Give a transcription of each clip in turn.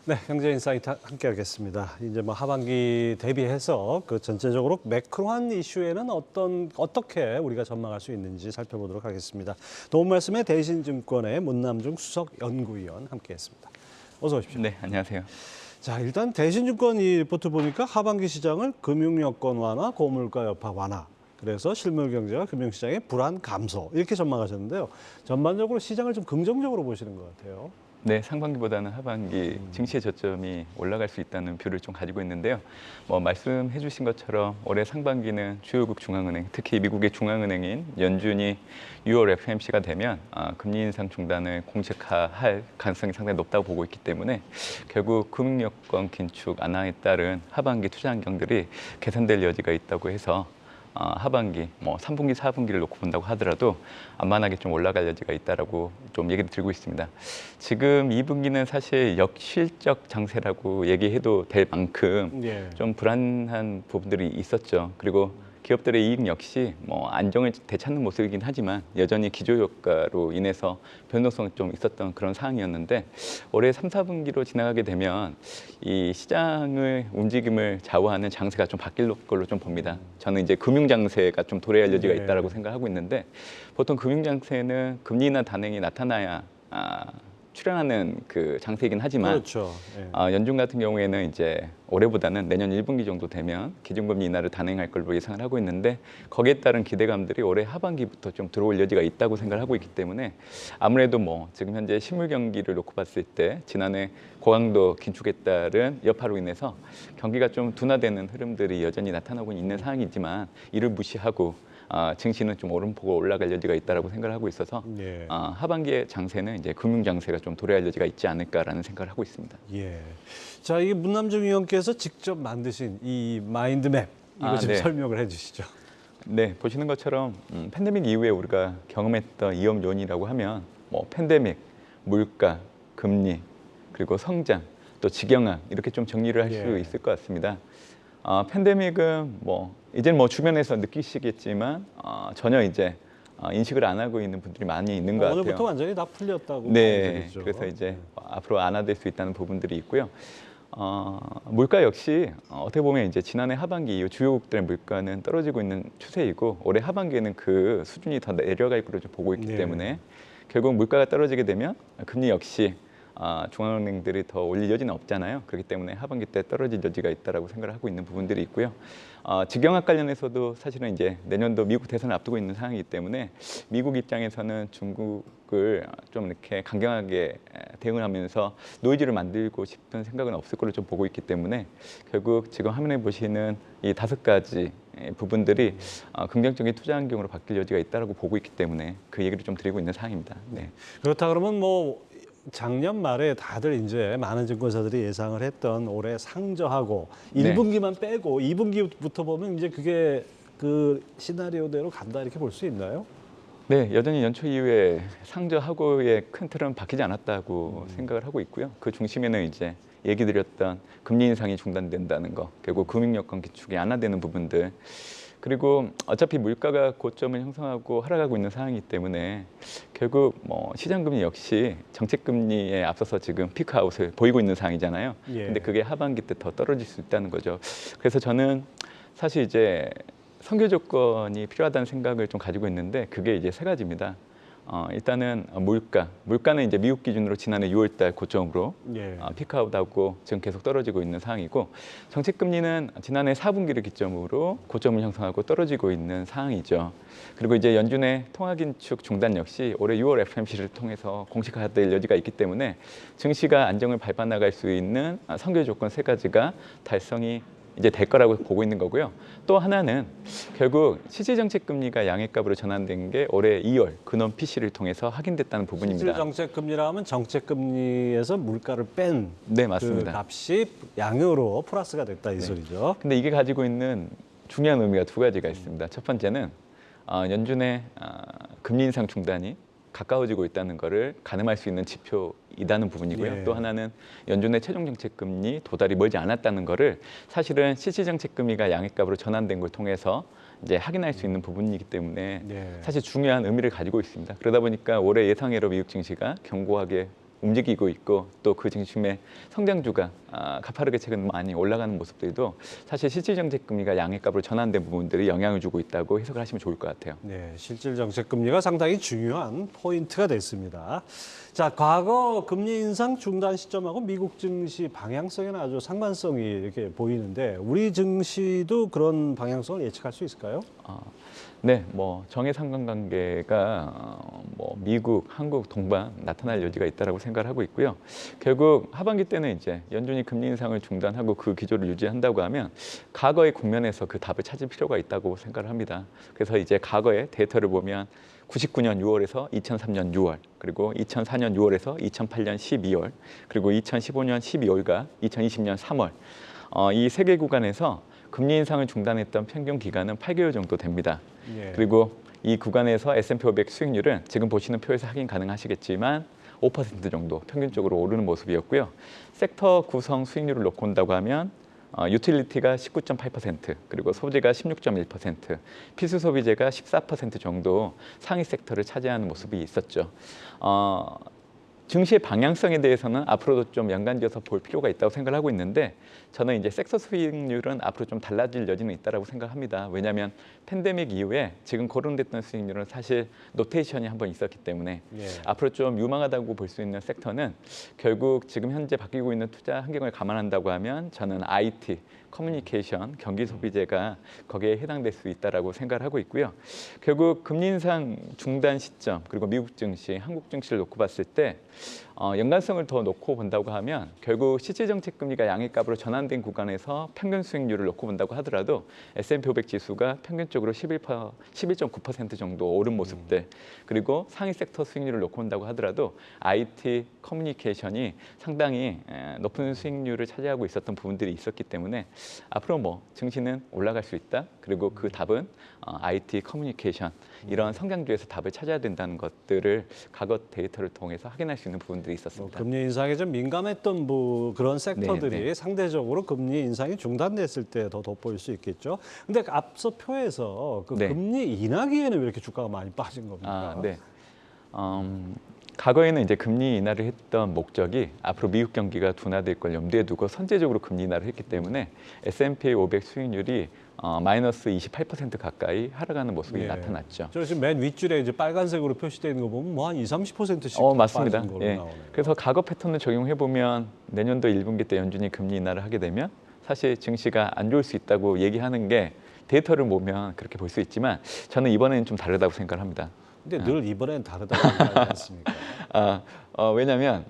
네, 경제인사이트 함께하겠습니다. 이제 뭐 하반기 대비해서 그 전체적으로 매크로한 이슈에는 어떻게 우리가 전망할 수 있는지 살펴보도록 하겠습니다. 도움 말씀에 대신증권의 문남중 수석 연구위원 함께했습니다. 어서 오십시오. 네, 안녕하세요. 자, 일단 대신증권 이 리포트 보니까 하반기 시장을 금융여건 완화, 고물가 여파 완화. 그래서 실물 경제와 금융시장의 불안 감소 이렇게 전망하셨는데요. 전반적으로 시장을 좀 긍정적으로 보시는 것 같아요. 네, 상반기보다는 하반기 증시의 저점이 올라갈 수 있다는 뷰를 좀 가지고 있는데요. 말씀해 주신 것처럼 올해 상반기는 주요국 중앙은행, 특히 미국의 중앙은행인 연준이 6월 FOMC가 되면 금리 인상 중단을 공식화할 가능성이 상당히 높다고 보고 있기 때문에 결국 금융여건 긴축 완화에 따른 하반기 투자 환경들이 개선될 여지가 있다고 해서 하반기, 3분기, 4분기를 놓고 본다고 하더라도 안만하게 좀 올라갈 여지가 있다라고 좀 얘기를 드리고 있습니다. 지금 2분기는 사실 역실적 장세라고 얘기해도 될 만큼 좀 불안한 부분들이 있었죠. 그리고 기업들의 이익 역시 안정을 되찾는 모습이긴 하지만 여전히 기조효과로 인해서 변동성이 좀 있었던 그런 상황이었는데 올해 3, 4분기로 지나가게 되면 이 시장의 움직임을 좌우하는 장세가 좀 바뀔 걸로 좀 봅니다. 저는 이제 금융 장세가 좀 도래할 여지가 있다라고 생각하고 있는데 보통 금융 장세는 금리 인하 단행이 나타나야 출현하는 그 장세이긴 하지만 그렇죠. 연준 같은 경우에는 이제 올해보다는 내년 1분기 정도 되면 기준금리 인하를 단행할 걸로 예상을 하고 있는데 거기에 따른 기대감들이 올해 하반기부터 좀 들어올 여지가 있다고 생각을 하고 있기 때문에 아무래도 지금 현재 실물 경기를 놓고 봤을 때 지난해 고강도 긴축에 따른 여파로 인해서 경기가 좀 둔화되는 흐름들이 여전히 나타나고 있는 상황이지만 이를 무시하고 증시는 좀 오름폭으로 올라갈 여지가 있다라고 생각을 하고 있어서 하반기의 장세는 이제 금융 장세가 좀 도래할 여지가 있지 않을까라는 생각을 하고 있습니다. 예. 자, 이게 문남중 위원께서 직접 만드신 이 마인드맵 이거 좀 설명을 해주시죠. 네, 보시는 것처럼 팬데믹 이후에 우리가 경험했던 위험 요인이라고 하면 팬데믹, 물가, 금리, 그리고 성장, 또 직영학 이렇게 좀 정리를 할 수 있을 것 같습니다. 팬데믹은 이제는 주변에서 느끼시겠지만 전혀 이제 인식을 안 하고 있는 분들이 많이 있는 것 같아요. 오늘부터 완전히 다 풀렸다고. 네, 그래서 이제 앞으로 완화될 수 있다는 부분들이 있고요. 물가 역시 어떻게 보면 이제 지난해 하반기 이후 주요국들의 물가는 떨어지고 있는 추세이고 올해 하반기에는 그 수준이 더 내려갈 것으로 좀 보고 있기 때문에 결국 물가가 떨어지게 되면 금리 역시 중앙은행들이 더 올릴 여지는 없잖아요. 그렇기 때문에 하반기 때 떨어질 여지가 있다라고 생각을 하고 있는 부분들이 있고요. 직영학 관련해서도 사실은 이제 내년도 미국 대선을 앞두고 있는 상황이기 때문에 미국 입장에서는 중국을 좀 이렇게 강경하게 대응하면서 노이즈를 만들고 싶은 생각은 없을 걸로 좀 보고 있기 때문에 결국 지금 화면에 보시는 이 5가지 부분들이 긍정적인 투자 환경으로 바뀔 여지가 있다라고 보고 있기 때문에 그 얘기를 좀 드리고 있는 상황입니다. 네. 그렇다 그러면 작년 말에 다들 이제 많은 증권사들이 예상을 했던 올해 상저하고 1분기만 빼고 2분기부터 보면 이제 그게 그 시나리오대로 간다 이렇게 볼 수 있나요? 네, 여전히 연초 이후에 상저하고의 큰 틀은 바뀌지 않았다고 생각을 하고 있고요. 그 중심에는 이제 얘기 드렸던 금리 인상이 중단된다는 거, 결국 금융여건 기축이 완화되는 부분들, 그리고 어차피 물가가 고점을 형성하고 하락하고 있는 상황이기 때문에 결국 시장금리 역시 정책금리에 앞서서 지금 피크아웃을 보이고 있는 상황이잖아요. 근데 그게 하반기 때 더 떨어질 수 있다는 거죠. 그래서 저는 사실 이제 선교 조건이 필요하다는 생각을 좀 가지고 있는데 그게 이제 3가지입니다. 일단은 물가는 이제 미국 기준으로 지난해 6월달 고점으로 피크아웃하고 지금 계속 떨어지고 있는 상황이고 정책금리는 지난해 4분기를 기점으로 고점을 형성하고 떨어지고 있는 상황이죠. 그리고 이제 연준의 통화긴축 중단 역시 올해 6월 FOMC를 통해서 공식화될 여지가 있기 때문에 증시가 안정을 밟아 나갈 수 있는 선교 조건 3가지가 달성이 이제 될 거라고 보고 있는 거고요. 또 하나는 결국 실질정책금리가 양액값으로 전환된 게 올해 2월 근원 PC를 통해서 확인됐다는 부분입니다. 실질정책금리라 하면 정책금리에서 물가를 뺀 맞습니다. 그 값이 양으로 플러스가 됐다 이 소리죠. 근데 이게 가지고 있는 중요한 의미가 2가지가 있습니다. 첫 번째는 연준의 금리 인상 중단이 가까워지고 있다는 것을 가늠할 수 있는 지표이다는 부분이고요. 또 하나는 연준의 최종 정책금리 도달이 멀지 않았다는 것을 사실은 실질정책금리가 양액값으로 전환된 걸 통해서 이제 확인할 수 있는 부분이기 때문에 사실 중요한 의미를 가지고 있습니다. 그러다 보니까 올해 예상외로 미국 증시가 견고하게 움직이고 있고 또 그 중심에 성장주가 가파르게 최근 많이 올라가는 모습들도 사실 실질 정책 금리가 양해값으로 전환된 부분들이 영향을 주고 있다고 해석을 하시면 좋을 것 같아요. 네, 실질 정책 금리가 상당히 중요한 포인트가 됐습니다. 자, 과거 금리 인상 중단 시점하고 미국 증시 방향성에는 아주 상관성이 이렇게 보이는데 우리 증시도 그런 방향성을 예측할 수 있을까요? 네, 뭐 정의 상관관계가 뭐 미국, 한국 동반 나타날 여지가 있다라고 생각을 하고 있고요. 결국 하반기 때는 이제 연준이 금리 인상을 중단하고 그 기조를 유지한다고 하면 과거의 국면에서 그 답을 찾을 필요가 있다고 생각을 합니다. 그래서 이제 과거의 데이터를 보면 99년 6월에서 2003년 6월, 그리고 2004년 6월에서 2008년 12월, 그리고 2015년 12월과 2020년 3월 이 세 개 구간에서 금리 인상을 중단했던 평균 기간은 8개월 정도 됩니다. 예. 그리고 이 구간에서 S&P 500 수익률은 지금 보시는 표에서 확인 가능하시겠지만 5% 정도 평균적으로 오르는 모습이었고요. 섹터 구성 수익률을 놓고 온다고 하면 유틸리티가 19.8%, 그리고 소재가 16.1%, 필수 소비재가 14% 정도 상위 섹터를 차지하는 모습이 있었죠. 증시의 방향성에 대해서는 앞으로도 좀 연관지어서 볼 필요가 있다고 생각을 하고 있는데 저는 이제 섹터 수익률은 앞으로 좀 달라질 여지는 있다고 생각합니다. 왜냐하면 팬데믹 이후에 지금 거론됐던 수익률은 사실 노테이션이 한번 있었기 때문에 예. 앞으로 좀 유망하다고 볼 수 있는 섹터는 결국 지금 현재 바뀌고 있는 투자 환경을 감안한다고 하면 저는 IT, 커뮤니케이션, 경기 소비재가 거기에 해당될 수 있다라고 생각을 하고 있고요. 결국 금리 인상 중단 시점 그리고 미국 증시, 한국 증시를 놓고 봤을 때 연관성을 더 놓고 본다고 하면 결국 실질 정책 금리가 양해값으로 전환된 구간에서 평균 수익률을 놓고 본다고 하더라도 S&P 500 지수가 평균적으로 11.9% 정도 오른 모습들, 그리고 상위 섹터 수익률을 놓고 본다고 하더라도 IT, 커뮤니케이션이 상당히 높은 수익률을 차지하고 있었던 부분들이 있었기 때문에 앞으로 뭐 증시는 올라갈 수 있다. 그리고 그 답은 IT, 커뮤니케이션 이런 성장주에서 답을 찾아야 된다는 것들을 과거 데이터를 통해서 확인할 수 있는 부분들이 있었습니다. 금리 인상에 좀 민감했던 그런 섹터들이 네, 네. 상대적으로 금리 인상이 중단됐을 때 더 돋보일 수 있겠죠. 근데 앞서 표에서 그 네. 금리 인하기에는 왜 이렇게 주가가 많이 빠진 겁니까? 네. 과거에는 이제 금리 인하를 했던 목적이 앞으로 미국 경기가 둔화될 걸 염두에 두고 선제적으로 금리 인하를 했기 때문에 S&P 500 수익률이 마이너스 28% 가까이 하락하는 모습이 예. 나타났죠. 저 지금 맨 윗줄에 이제 빨간색으로 표시되어 있는 거 보면 뭐 한 20-30%씩 맞습니다. 빠진 걸로 예. 나오네요. 그래서 과거 패턴을 적용해 보면 내년도 1분기 때 연준이 금리 인하를 하게 되면 사실 증시가 안 좋을 수 있다고 얘기하는 게 데이터를 보면 그렇게 볼 수 있지만 저는 이번에는 좀 다르다고 생각을 합니다. 근데 늘 이번엔 다르다고 하지 않습니까? 왜냐하면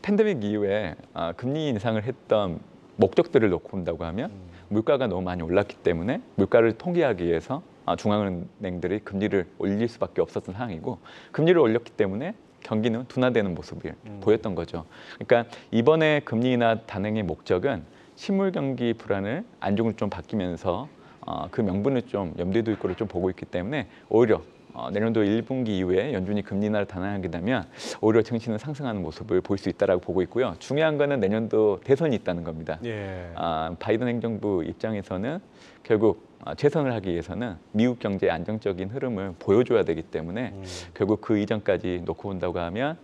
팬데믹 이후에 금리 인상을 했던 목적들을 놓고 본다고 하면 물가가 너무 많이 올랐기 때문에 물가를 통제하기 위해서 중앙은행들이 금리를 올릴 수밖에 없었던 상황이고 금리를 올렸기 때문에 경기는 둔화되는 모습을 보였던 거죠. 그러니까 이번에 금리 인하 단행의 목적은 실물 경기 불안을 안정으로 좀 바뀌면서 그 명분을 좀 염두에 둘 거를 좀 보고 있기 때문에 오히려 내년도 1분기 이후에 연준이 금리 인하를 단행하게 되면 오히려 증시는 상승하는 모습을 볼 수 있다라고 보고 있고요. 중요한 거는 내년도 대선이 있다는 겁니다. 예. 바이든 행정부 입장에서는 결국 재선을 하기 위해서는 미국 경제의 안정적인 흐름을 보여줘야 되기 때문에 결국 그 이전까지 놓고 본다고 하면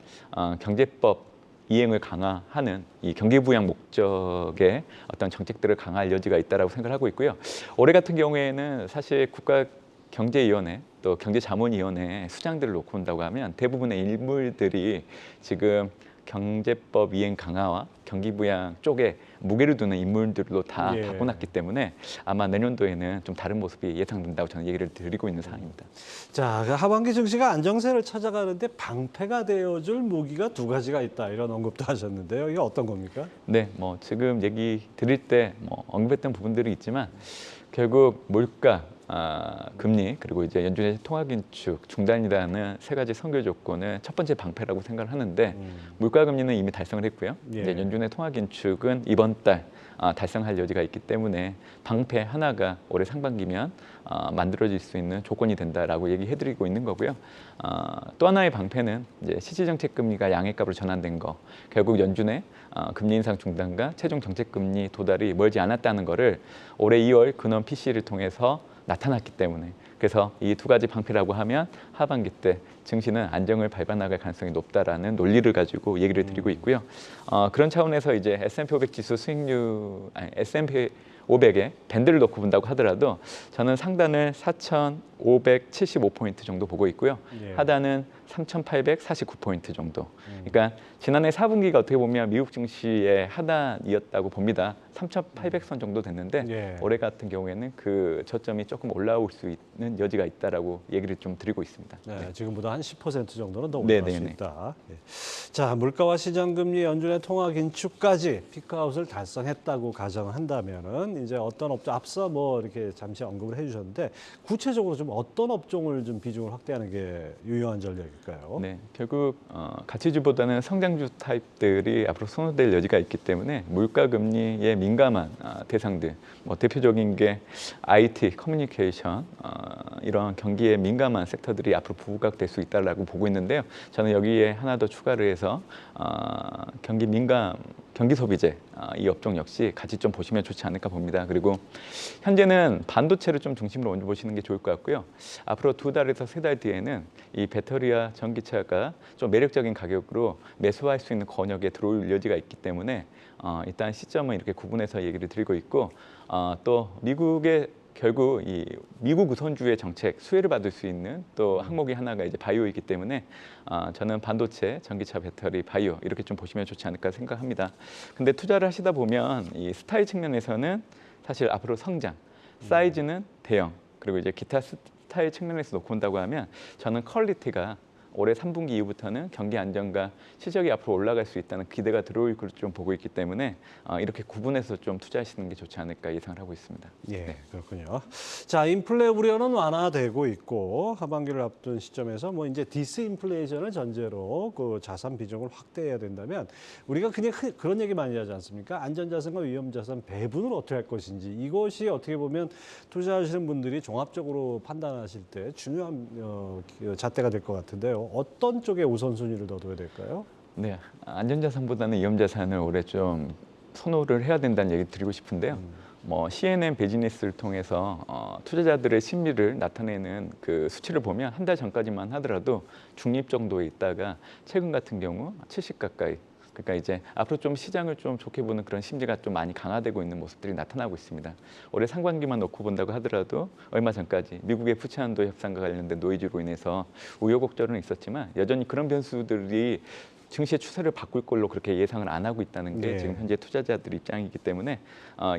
경제법 이행을 강화하는 이 경기 부양 목적의 어떤 정책들을 강화할 여지가 있다라고 생각을 하고 있고요. 올해 같은 경우에는 사실 국가경제위원회 또 경제자문위원회 수장들을 놓고 본다고 하면 대부분의 인물들이 지금 경제법 이행 강화와 경기 부양 쪽에 무게를 두는 인물들로 다 예. 바꿔놨기 때문에 아마 내년도에는 좀 다른 모습이 예상된다고 저는 얘기를 드리고 있는 상황입니다. 자, 그 하반기 증시가 안정세를 찾아가는데 방패가 되어줄 무기가 두 가지가 있다 이런 언급도 하셨는데요. 이게 어떤 겁니까? 네, 뭐 지금 얘기 드릴 때 뭐 언급했던 부분들이 있지만 결국 물가, 금리 그리고 이제 연준의 통화 긴축 중단이라는 세 가지 선결 조건을 첫 번째 방패라고 생각을 하는데 물가 금리는 이미 달성을 했고요. 예. 이제 연준의 통화 긴축은 이번 달 달성할 여지가 있기 때문에 방패 하나가 올해 상반기면 만들어질 수 있는 조건이 된다라고 얘기해드리고 있는 거고요. 또 하나의 방패는 이제 실질정책 금리가 양해값으로 전환된 거, 결국 연준의 금리 인상 중단과 최종 정책 금리 도달이 멀지 않았다는 거를 올해 2월 근원 PC를 통해서 나타났기 때문에 그래서 이 두 가지 방패라고 하면 하반기 때 증시는 안정을 밟아 나갈 가능성이 높다라는 논리를 가지고 얘기를 드리고 있고요. 그런 차원에서 이제 S&P 500 지수 수익률, S&P 500에 밴드를 놓고 본다고 하더라도 저는 상단을 4,575포인트 정도 보고 있고요. 예. 하단은 3,849포인트 정도. 그러니까 지난해 4분기가 어떻게 보면 미국 증시의 하단이었다고 봅니다. 3,800선 정도 됐는데 예. 올해 같은 경우에는 그 저점이 조금 올라올 수 있는 여지가 있다라고 얘기를 좀 드리고 있습니다. 네, 지금보다 한 10% 정도는 더 네, 올라갈 수 네, 네. 있다. 예. 자, 물가와 시장금리, 연준의 통화 긴축까지 피크아웃을 달성했다고 가정한다면은 이제 어떤 업종 앞서 뭐 이렇게 잠시 언급을 해주셨는데 구체적으로 좀 어떤 업종을 좀 비중을 확대하는 게 유효한 전략일까요? 네, 결국 가치주보다는 성장주 타입들이 앞으로 선호될 여지가 있기 때문에 물가 금리에 민감한 대상들, 뭐 대표적인 게 IT, 커뮤니케이션 이런 경기에 민감한 섹터들이 앞으로 부각될 수 있다라고 보고 있는데요. 저는 여기에 하나 더 추가를 해서 경기 소비재 이 업종 역시 같이 좀 보시면 좋지 않을까 봅니다. 그리고 현재는 반도체를 좀 중심으로 먼저 보시는 게 좋을 것 같고요. 앞으로 2달에서 3달 뒤에는 이 배터리와 전기차가 좀 매력적인 가격으로 매수할 수 있는 권역에 들어올 여지가 있기 때문에 일단 시점은 이렇게 구분해서 얘기를 드리고 있고 또 미국의 결국 이 미국 우선주의 정책 수혜를 받을 수 있는 또 항목이 하나가 이제 바이오이기 때문에 저는 반도체, 전기차, 배터리, 바이오 이렇게 좀 보시면 좋지 않을까 생각합니다. 근데 투자를 하시다 보면 이 스타일 측면에서는 사실 앞으로 성장, 사이즈는 대형, 그리고 이제 기타 스타일 측면에서 놓고 본다고 하면 저는 퀄리티가 올해 3분기 이후부터는 경기 안정과 실적이 앞으로 올라갈 수 있다는 기대가 들어올 것으로 좀 보고 있기 때문에 이렇게 구분해서 좀 투자하시는 게 좋지 않을까 예상을 하고 있습니다. 예, 네. 그렇군요. 자, 인플레 우려는 완화되고 있고 하반기를 앞둔 시점에서 뭐 이제 디스인플레이션을 전제로 그 자산 비중을 확대해야 된다면 우리가 그냥 그런 얘기 많이 하지 않습니까? 안전자산과 위험자산 배분을 어떻게 할 것인지 이것이 어떻게 보면 투자하시는 분들이 종합적으로 판단하실 때 중요한 잣대가 될 것 같은데요. 어떤 쪽에 우선순위를 더 둬야 될까요? 네, 안전자산보다는 위험자산을 올해 좀 선호를 해야 된다는 얘기 드리고 싶은데요. 뭐 CNN 비즈니스를 통해서 투자자들의 심리를 나타내는 그 수치를 보면 한 달 전까지만 하더라도 중립 정도에 있다가 최근 같은 경우 70 가까이. 그러니까 이제 앞으로 좀 시장을 좀 좋게 보는 그런 심리가 좀 많이 강화되고 있는 모습들이 나타나고 있습니다. 올해 상반기만 놓고 본다고 하더라도 얼마 전까지 미국의 푸치한도 협상과 관련된 노이즈로 인해서 우여곡절은 있었지만 여전히 그런 변수들이 증시의 추세를 바꿀 걸로 그렇게 예상을 안 하고 있다는 게 네. 지금 현재 투자자들 입장이기 때문에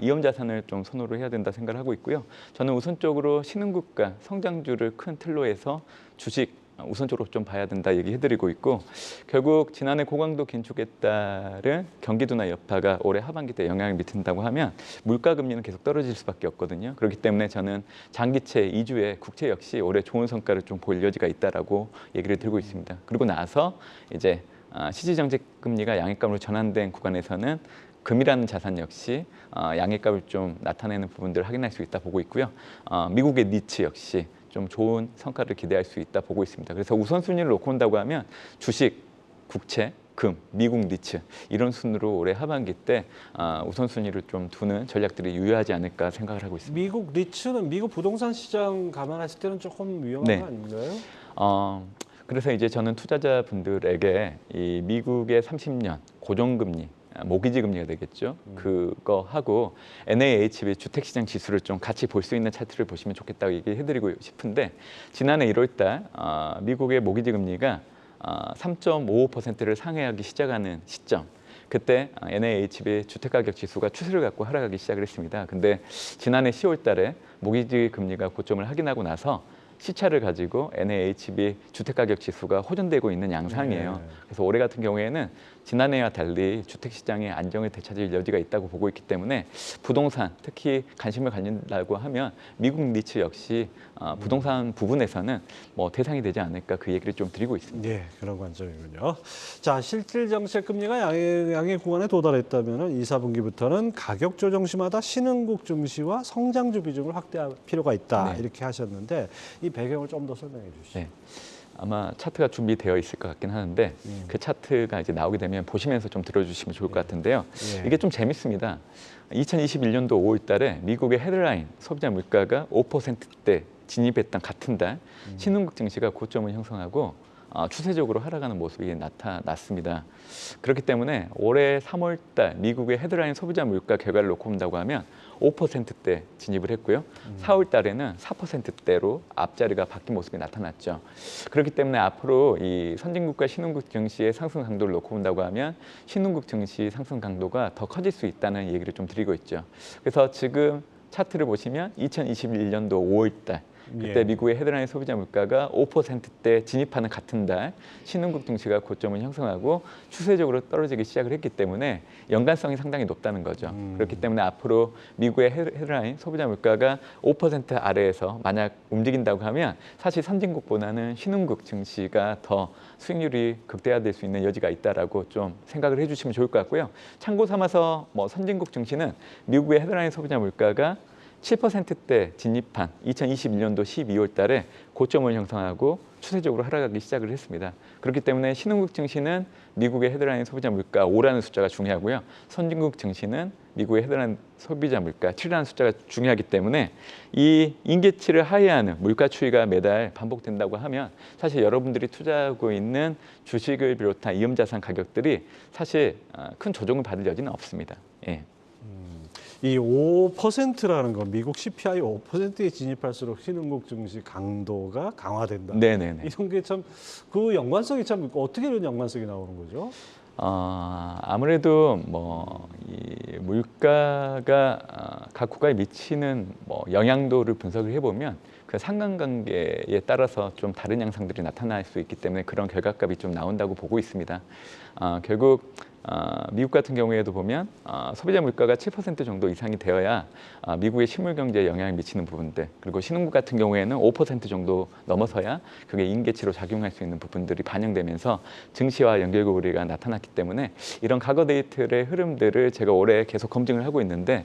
위험자산을 좀 선호를 해야 된다 생각을 하고 있고요. 저는 우선적으로 신흥국가 성장주를 큰 틀로 해서 주식 우선적으로 좀 봐야 된다 얘기해드리고 있고 결국 지난해 고강도 긴축에 따른 경기 둔화 여파가 올해 하반기 때 영향을 미친다고 하면 물가 금리는 계속 떨어질 수밖에 없거든요. 그렇기 때문에 저는 장기채 2주의 국채 역시 올해 좋은 성과를 좀 보일 여지가 있다라고 얘기를 드리고 있습니다. 그리고 나서 이제 시지정책 금리가 양액감으로 전환된 구간에서는 금이라는 자산 역시 양액값을 좀 나타내는 부분들을 확인할 수 있다 보고 있고요. 미국의 니츠 역시 좀 좋은 성과를 기대할 수 있다 보고 있습니다. 그래서 우선순위를 놓고 온다고 하면 주식, 국채, 금, 미국 니츠 이런 순으로 올해 하반기 때 우선순위를 좀 두는 전략들이 유효하지 않을까 생각을 하고 있습니다. 미국 리츠는 미국 부동산 시장 감안했을 때는 조금 위험한 네. 거 아닌가요? 그래서 이제 저는 투자자분들에게 이 미국의 30년 고정금리 모기지 금리가 되겠죠. 그거 하고 NAHB 주택시장 지수를 좀 같이 볼 수 있는 차트를 보시면 좋겠다고 얘기해드리고 싶은데 지난해 1월달 미국의 모기지 금리가 3.55%를 상회하기 시작하는 시점. 그때 NAHB 주택가격 지수가 추세를 갖고 하락하기 시작을 했습니다. 근데 지난해 10월달에 모기지 금리가 고점을 확인하고 나서 시차를 가지고 NAHB 주택가격 지수가 호전되고 있는 양상이에요. 네. 그래서 올해 같은 경우에는 지난해와 달리 주택시장의 안정을 되찾을 여지가 있다고 보고 있기 때문에 부동산, 특히 관심을 갖는다고 하면 미국 니츠 역시 부동산 부분에서는 뭐 대상이 되지 않을까 그 얘기를 좀 드리고 있습니다. 네, 그런 관점이군요. 자, 실질 정책 금리가 양의 구간에 도달했다면 2, 4분기부터는 가격 조정시마다 신흥국 증시와 성장주 비중을 확대할 필요가 있다. 네. 이렇게 하셨는데 이 배경을 좀 더 설명해 주시죠. 네. 아마 차트가 준비되어 있을 것 같긴 하는데 그 차트가 이제 나오게 되면 보시면서 좀 들어주시면 좋을 것 같은데요. 예. 이게 좀 재밌습니다. 2021년도 5월 달에 미국의 헤드라인 소비자 물가가 5%대 진입했던 같은 달 신흥국 증시가 고점을 형성하고 추세적으로 하락하는 모습이 나타났습니다. 그렇기 때문에 올해 3월 달 미국의 헤드라인 소비자 물가 결과를 놓고 본다고 하면 5%대 진입을 했고요. 4월 달에는 4%대로 앞자리가 바뀐 모습이 나타났죠. 그렇기 때문에 앞으로 이 선진국과 신흥국 증시의 상승 강도를 놓고 본다고 하면 신흥국 증시 상승 강도가 더 커질 수 있다는 얘기를 좀 드리고 있죠. 그래서 지금 차트를 보시면 2021년도 5월 달 그때 예. 미국의 헤드라인 소비자 물가가 5%대 진입하는 같은 달 신흥국 증시가 고점을 형성하고 추세적으로 떨어지기 시작을 했기 때문에 연관성이 상당히 높다는 거죠. 그렇기 때문에 앞으로 미국의 헤드라인 소비자 물가가 5% 아래에서 만약 움직인다고 하면 사실 선진국보다는 신흥국 증시가 더 수익률이 극대화될 수 있는 여지가 있다라고 좀 생각을 해주시면 좋을 것 같고요. 참고 삼아서 뭐 선진국 증시는 미국의 헤드라인 소비자 물가가 7%대 진입한 2021년도 12월 달에 고점을 형성하고 추세적으로 하락하기 시작을 했습니다. 그렇기 때문에 신흥국 증시는 미국의 헤드라인 소비자 물가 5라는 숫자가 중요하고요. 선진국 증시는 미국의 헤드라인 소비자 물가 7라는 숫자가 중요하기 때문에 이 임계치를 하회하는 물가 추이가 매달 반복된다고 하면 사실 여러분들이 투자하고 있는 주식을 비롯한 위험자산 가격들이 사실 큰 조정을 받을 여지는 없습니다. 예. 이 5%라는 건 미국 CPI 5%에 진입할수록 신흥국 증시 강도가 강화된다. 네네네. 이런 게 참 그 연관성이 참 어떻게 이런 연관성이 나오는 거죠? 아무래도 뭐 이 물가가 각 국가에 미치는 뭐 영향도를 분석을 해보면 그 상관관계에 따라서 좀 다른 양상들이 나타날 수 있기 때문에 그런 결과값이 좀 나온다고 보고 있습니다. 결국 미국 같은 경우에도 보면 소비자 물가가 7% 정도 이상이 되어야 미국의 실물 경제에 영향을 미치는 부분들, 그리고 신흥국 같은 경우에는 5% 정도 넘어서야 그게 임계치로 작용할 수 있는 부분들이 반영되면서 증시와 연결고리가 나타났기 때문에 이런 과거 데이터의 흐름들을 제가 올해 계속 검증을 하고 있는데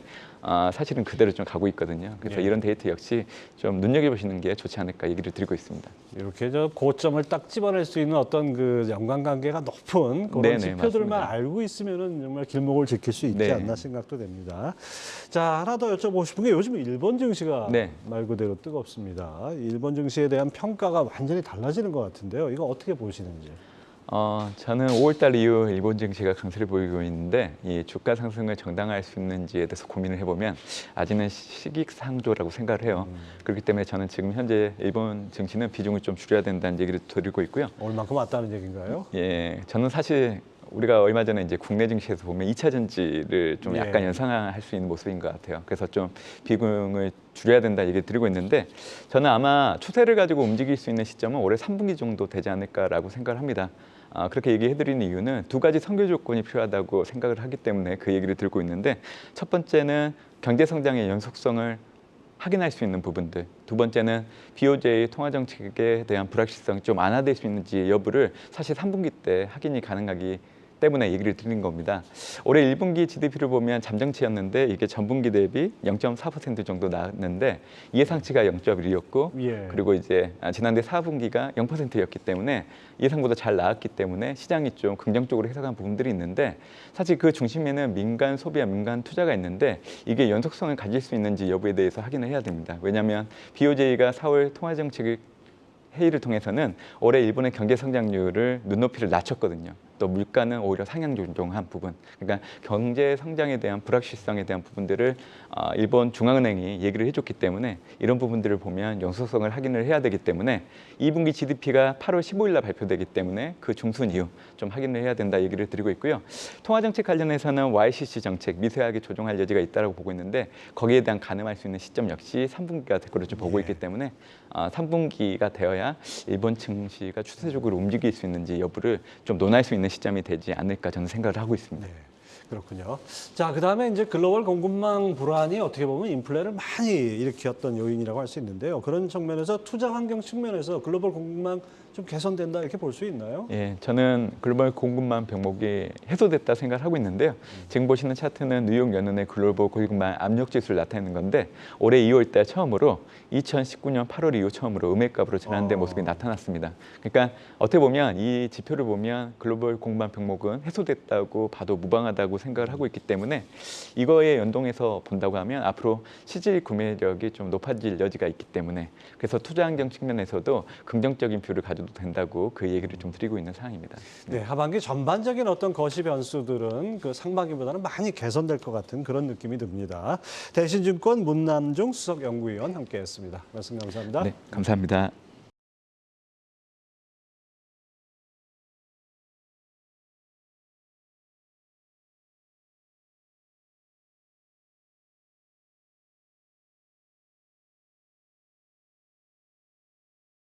사실은 그대로 좀 가고 있거든요. 그래서 예. 이런 데이터 역시 좀 눈여겨보시는 게 좋지 않을까 얘기를 드리고 있습니다. 이렇게 저 고점을 딱 집어낼 수 있는 어떤 그 연관관계가 높은 그런 네네, 지표들만 맞습니다. 알고 있으면은 정말 길목을 지킬 수 있지 네. 않나 생각도 됩니다. 자, 하나 더 여쭤보고 싶은 게 요즘 일본 증시가 네. 말 그대로 뜨겁습니다. 일본 증시에 대한 평가가 완전히 달라지는 것 같은데요. 이거 어떻게 보시는지? 저는 5월달 이후 일본 증시가 강세를 보이고 있는데 이 주가 상승을 정당화할 수 있는지에 대해서 고민을 해보면 아직은 시기상조라고 생각을 해요. 그렇기 때문에 저는 지금 현재 일본 증시는 비중을 좀 줄여야 된다는 얘기를 드리고 있고요. 얼만큼 왔다는 얘기인가요? 예, 저는 사실 우리가 얼마 전에 이제 국내 증시에서 보면 2차 전지를 좀 예. 약간 연상할 수 있는 모습인 것 같아요. 그래서 좀 비중을 줄여야 된다 얘기를 드리고 있는데 저는 아마 추세를 가지고 움직일 수 있는 시점은 올해 3분기 정도 되지 않을까라고 생각을 합니다. 그렇게 얘기해드리는 이유는 두 가지 선교 조건이 필요하다고 생각을 하기 때문에 그 얘기를 들고 있는데 첫 번째는 경제 성장의 연속성을 확인할 수 있는 부분들, 두 번째는 BOJ 통화 정책에 대한 불확실성이 좀 완화될 수 있는지 여부를 사실 3분기 때 확인이 가능하기 때문에 얘기를 드린 겁니다. 올해 1분기 GDP를 보면 잠정치였는데 이게 전분기 대비 0.4% 정도 나왔는데 예상치가 0.1이었고 예. 그리고 이제 지난해 4분기가 0%였기 때문에 예상보다 잘 나왔기 때문에 시장이 좀 긍정적으로 해석한 부분들이 있는데 사실 그 중심에는 민간 소비와 민간 투자가 있는데 이게 연속성을 가질 수 있는지 여부에 대해서 확인을 해야 됩니다. 왜냐하면 BOJ가 4월 통화정책 회의를 통해서는 올해 일본의 경제 성장률을 눈높이를 낮췄거든요. 또 물가는 오히려 상향 조정한 부분, 그러니까 경제 성장에 대한 불확실성에 대한 부분들을 일본 중앙은행이 얘기를 해줬기 때문에 이런 부분들을 보면 연속성을 확인을 해야 되기 때문에 2분기 GDP가 8월 15일 날 발표되기 때문에 그 중순 이후 좀 확인을 해야 된다 얘기를 드리고 있고요. 통화정책 관련해서는 YCC 정책 미세하게 조정할 여지가 있다고 보고 있는데 거기에 대한 가늠할 수 있는 시점 역시 3분기가 될 거로 좀 보고 있기 때문에 3분기가 되어야 일본 증시가 추세적으로 움직일 수 있는지 여부를 좀 논할 수 있는 시점이 되지 않을까 저는 생각을 하고 있습니다. 네, 그렇군요. 자, 그다음에 이제 글로벌 공급망 불안이 어떻게 보면 인플레를 많이 일으켰던 요인이라고 할 수 있는데요. 그런 측면에서 투자 환경 측면에서 글로벌 공급망 좀 개선된다 이렇게 볼 수 있나요? 예, 저는 글로벌 공급망 병목이 해소됐다 생각을 하고 있는데요. 지금 보시는 차트는 뉴욕 연은의 글로벌 공급망 압력 지수를 나타내는 건데 올해 2월 달 처음으로 2019년 8월 이후 처음으로 음액값으로 전환된 모습이 나타났습니다. 그러니까 어떻게 보면 이 지표를 보면 글로벌 공급망 병목은 해소됐다고 봐도 무방하다고 생각을 하고 있기 때문에 이거에 연동해서 본다고 하면 앞으로 실질 구매력이 좀 높아질 여지가 있기 때문에 그래서 투자 환경 측면에서도 긍정적인 뷰를 가져도 된다고 그 얘기를 좀 드리고 있는 상황입니다. 네, 하반기 전반적인 어떤 거시 변수들은 그 상반기보다는 많이 개선될 것 같은 그런 느낌이 듭니다. 대신증권 문남중 수석연구위원 함께했습니다. 말씀 감사합니다. 네, 감사합니다.